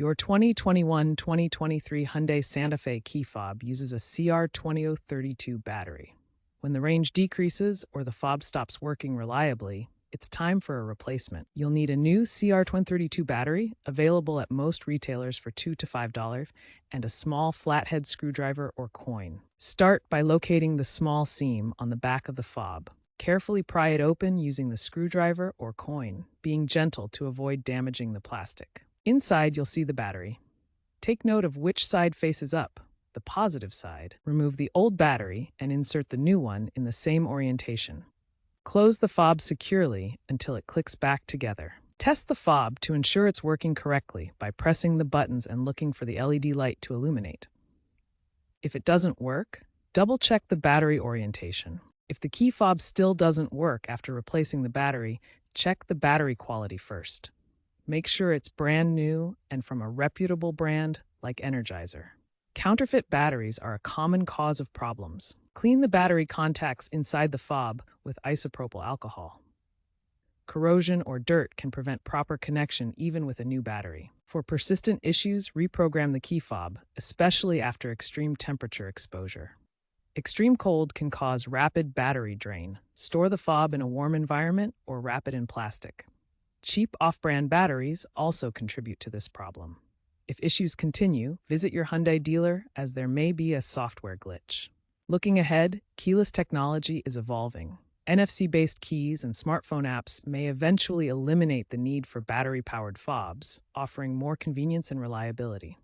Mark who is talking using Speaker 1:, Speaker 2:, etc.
Speaker 1: Your 2021-2023 Hyundai Santa Fe key fob uses a CR20032 battery. When the range decreases or the fob stops working reliably, it's time for a replacement. You'll need a new CR20032 battery, available at most retailers for $2 to $5, and a small flathead screwdriver or coin. Start by locating the small seam on the back of the fob. Carefully pry it open using the screwdriver or coin, being gentle to avoid damaging the plastic. Inside, you'll see the battery. Take note of which side faces up, the positive side. Remove the old battery and insert the new one in the same orientation. Close the fob securely until it clicks back together. Test the fob to ensure it's working correctly by pressing the buttons and looking for the LED light to illuminate. If it doesn't work, double-check the battery orientation. If the key fob still doesn't work after replacing the battery, check the battery quality first. Make sure it's brand new and from a reputable brand like Energizer. Counterfeit batteries are a common cause of problems. Clean the battery contacts inside the fob with isopropyl alcohol. Corrosion or dirt can prevent proper connection even with a new battery. For persistent issues, reprogram the key fob, especially after extreme temperature exposure. Extreme cold can cause rapid battery drain. Store the fob in a warm environment or wrap it in plastic. Cheap off-brand batteries also contribute to this problem. If issues continue, visit your Hyundai dealer as there may be a software glitch. Looking ahead, keyless technology is evolving. NFC-based keys and smartphone apps may eventually eliminate the need for battery-powered fobs, offering more convenience and reliability.